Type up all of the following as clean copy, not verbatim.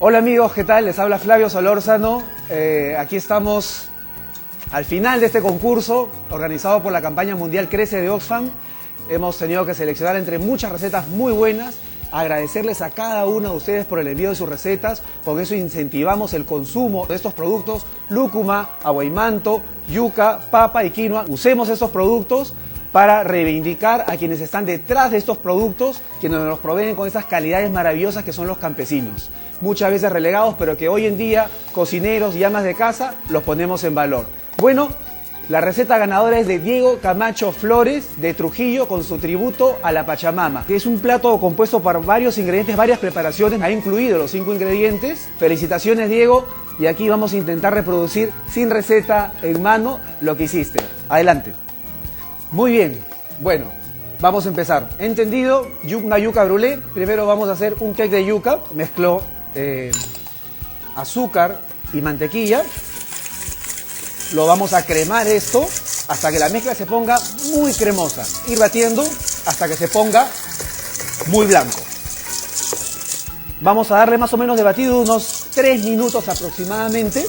Hola amigos, ¿qué tal? Les habla Flavio Solórzano. Aquí estamos al final de este concurso organizado por la campaña mundial Crece de Oxfam. Hemos tenido que seleccionar entre muchas recetas muy buenas. Agradecerles a cada uno de ustedes por el envío de sus recetas. Con eso incentivamos el consumo de estos productos: lúcuma, aguaimanto, yuca, papa y quinoa. Usemos estos productos para reivindicar a quienes están detrás de estos productos, quienes nos los proveen con estas calidades maravillosas que son los campesinos. Muchas veces relegados, pero que hoy en día cocineros y amas de casa los ponemos en valor. Bueno, la receta ganadora es de Diego Camacho Flores de Trujillo, con su tributo a la Pachamama, que es un plato compuesto por varios ingredientes, varias preparaciones. Ha incluido los 5 ingredientes. Felicitaciones, Diego, y aquí vamos a intentar reproducir sin receta en mano lo que hiciste. Adelante. Muy bien, bueno, vamos a empezar. Entendido, una yuca brûlée. Primero vamos a hacer un cake de yuca. Mezclo azúcar y mantequilla. Lo vamos a cremar esto hasta que la mezcla se ponga muy cremosa. Ir batiendo hasta que se ponga muy blanco. Vamos a darle más o menos de batido unos 3 minutos aproximadamente.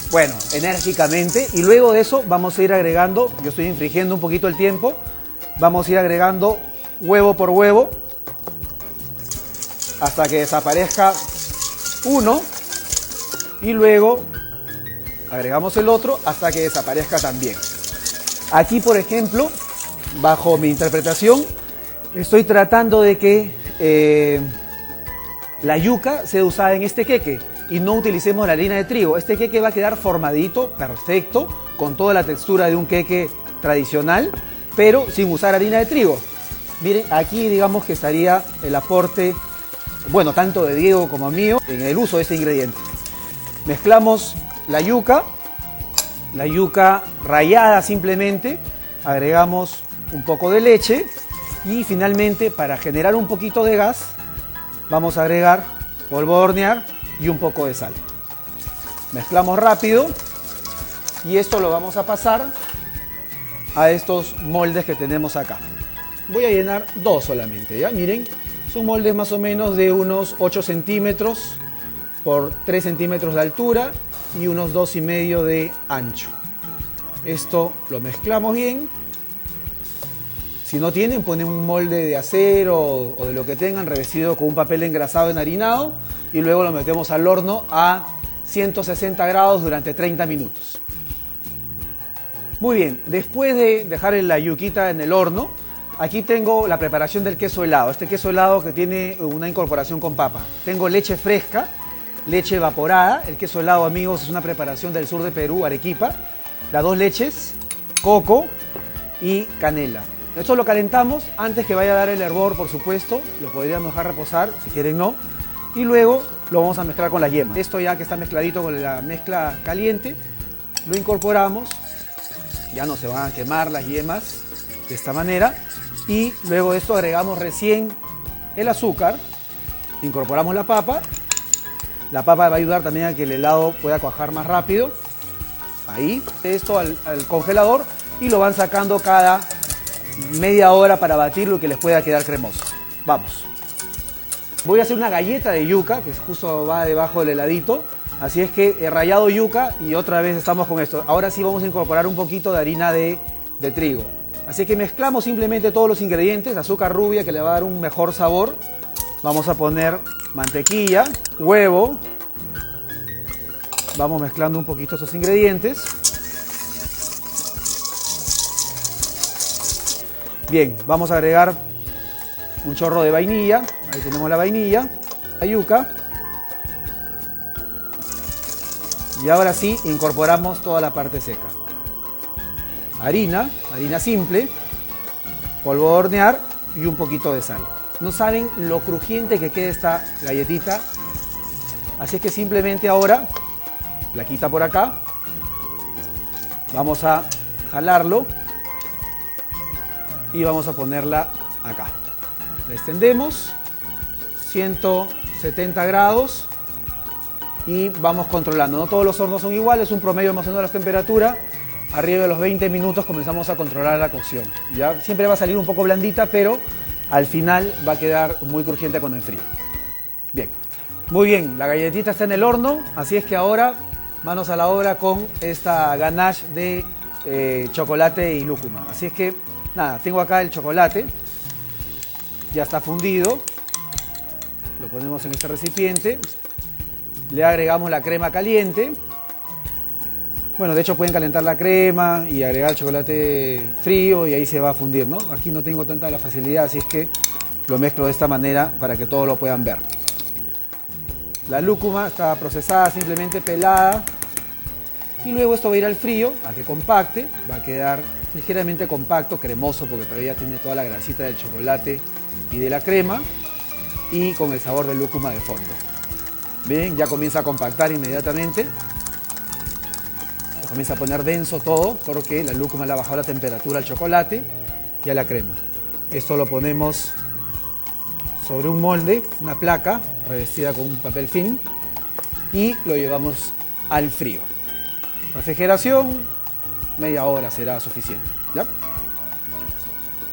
Bueno, enérgicamente. Y luego de eso vamos a ir agregando, yo estoy infringiendo un poquito el tiempo, vamos a ir agregando huevo por huevo hasta que desaparezca uno. Y luego agregamos el otro hasta que desaparezca también. Aquí, por ejemplo, bajo mi interpretación, estoy tratando de que la yuca sea usada en este queque y no utilicemos la harina de trigo. Este queque va a quedar formadito, perfecto, con toda la textura de un queque tradicional, pero sin usar harina de trigo. Miren, aquí digamos que estaría el aporte, bueno, tanto de Diego como mío, en el uso de este ingrediente. Mezclamos la yuca rallada simplemente, agregamos un poco de leche y finalmente, para generar un poquito de gas, vamos a agregar polvo de hornear y un poco de sal. Mezclamos rápido y esto lo vamos a pasar a estos moldes que tenemos acá. Voy a llenar 2 solamente, ¿ya? Miren, son moldes más o menos de unos 8 centímetros por 3 centímetros de altura y unos 2,5 de ancho. Esto lo mezclamos bien. Si no tienen, ponen un molde de acero o de lo que tengan, revestido con un papel engrasado enharinado, y luego lo metemos al horno a 160 grados durante 30 minutos. Muy bien, después de dejar la yuquita en el horno, aquí tengo la preparación del queso helado. Este queso helado que tiene una incorporación con papa. Tengo leche fresca, leche evaporada. El queso helado, amigos, es una preparación del sur de Perú, Arequipa. Las 2 leches, coco y canela. Esto lo calentamos antes que vaya a dar el hervor, por supuesto. Lo podríamos dejar reposar, si quieren no. Y luego lo vamos a mezclar con la yema. Esto ya que está mezcladito con la mezcla caliente, lo incorporamos. Ya no se van a quemar las yemas de esta manera. Y luego de esto agregamos recién el azúcar. Incorporamos la papa. La papa va a ayudar también a que el helado pueda cuajar más rápido. Ahí, esto al congelador, y lo van sacando cada media hora para batirlo y que les pueda quedar cremoso. Vamos. Voy a hacer una galleta de yuca, que justo va debajo del heladito. Así es que he rallado yuca y otra vez estamos con esto. Ahora sí vamos a incorporar un poquito de harina de trigo. Así que mezclamos simplemente todos los ingredientes, azúcar rubia que le va a dar un mejor sabor. Vamos a poner mantequilla, huevo. Vamos mezclando un poquito estos ingredientes. Bien, vamos a agregar un chorro de vainilla. Ahí tenemos la vainilla, la yuca. Y ahora sí incorporamos toda la parte seca. Harina simple, polvo de hornear y un poquito de sal. No saben lo crujiente que queda esta galletita. Así es que simplemente ahora, plaquita por acá, vamos a jalarlo y vamos a ponerla acá. La extendemos 170 grados y vamos controlando. No todos los hornos son iguales, un promedio más o menos de la temperatura. Arriba de los 20 minutos comenzamos a controlar la cocción. ¿Ya? Siempre va a salir un poco blandita, pero al final va a quedar muy crujiente con el frío. Bien, Muy bien, la galletita está en el horno, así es que ahora manos a la obra con esta ganache de chocolate y lúcuma. Así es que, nada, tengo acá el chocolate, ya está fundido, lo ponemos en este recipiente, le agregamos la crema caliente. Bueno, de hecho pueden calentar la crema y agregar el chocolate frío y ahí se va a fundir, ¿no? Aquí no tengo tanta la facilidad, así es que lo mezclo de esta manera para que todos lo puedan ver. La lúcuma está procesada, simplemente pelada. Y luego esto va a ir al frío, a que compacte. Va a quedar ligeramente compacto, cremoso, porque todavía tiene toda la grasita del chocolate y de la crema. Y con el sabor de lúcuma de fondo. Bien, ya comienza a compactar inmediatamente. Se comienza a poner denso todo, porque la lúcuma le ha bajado la temperatura al chocolate y a la crema. Esto lo ponemos sobre un molde, una placa revestida con un papel film y lo llevamos al frío. Refrigeración, media hora será suficiente, ¿ya?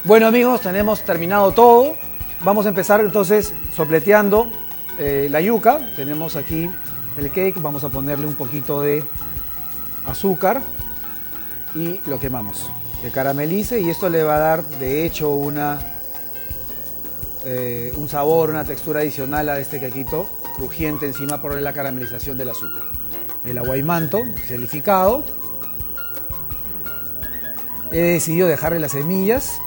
Bueno amigos, tenemos terminado todo. Vamos a empezar entonces sopleteando la yuca. Tenemos aquí el cake, vamos a ponerle un poquito de azúcar y lo quemamos. Que caramelice y esto le va a dar de hecho un sabor, una textura adicional a este quequito crujiente encima por la caramelización del azúcar. El aguaimanto gelificado. He decidido dejarle las semillas.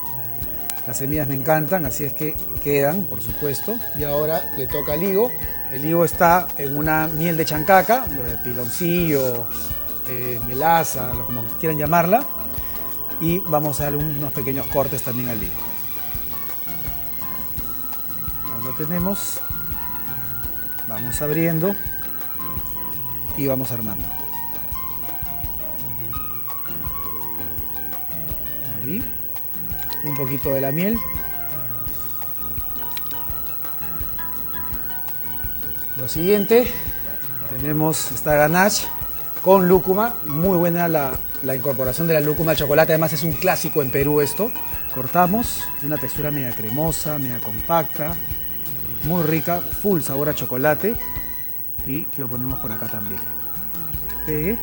Las semillas me encantan, así es que quedan, por supuesto. Y ahora le toca al higo. El higo está en una miel de chancaca, piloncillo, melaza, como quieran llamarla. Y vamos a darle unos pequeños cortes también al higo. Ahí lo tenemos. Vamos abriendo y vamos armando. Ahí. Un poquito de la miel. Lo siguiente, tenemos esta ganache con lúcuma. Muy buena la incorporación de la lúcuma al chocolate. Además es un clásico en Perú esto. Cortamos, una textura media cremosa, media compacta. Muy rica, full sabor a chocolate. Y lo ponemos por acá también. Pegue.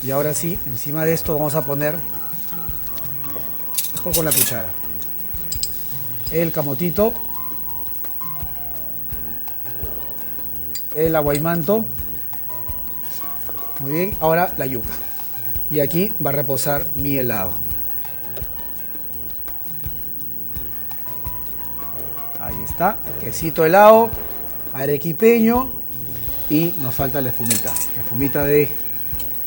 Y ahora sí, encima de esto vamos a poner, mejor con la cuchara, el camotito, el aguaimanto. Muy bien, ahora la yuca. Y aquí va a reposar mi helado. Ahí está, quesito helado, arequipeño y nos falta la espumita de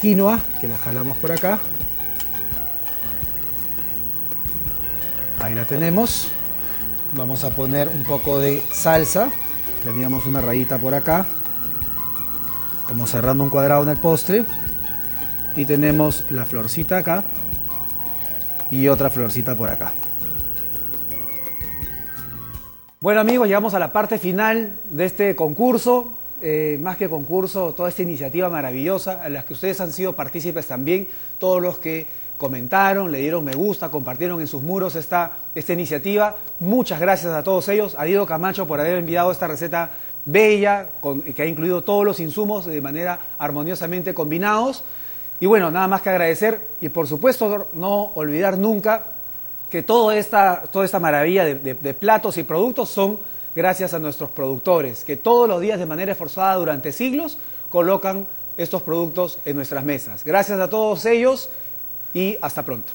quinoa, que la jalamos por acá. Ahí la tenemos. Vamos a poner un poco de salsa, teníamos una rayita por acá, como cerrando un cuadrado en el postre. Y tenemos la florcita acá y otra florcita por acá. Bueno amigos, llegamos a la parte final de este concurso. Más que concurso, toda esta iniciativa maravillosa, a las que ustedes han sido partícipes también, todos los que comentaron, le dieron me gusta, compartieron en sus muros esta iniciativa. Muchas gracias a todos ellos, a Diego Camacho por haber enviado esta receta bella, que ha incluido todos los insumos de manera armoniosamente combinados. Y bueno, nada más que agradecer y por supuesto no olvidar nunca que toda esta maravilla de platos y productos son gracias a nuestros productores, que todos los días de manera esforzada durante siglos colocan estos productos en nuestras mesas. Gracias a todos ellos y hasta pronto.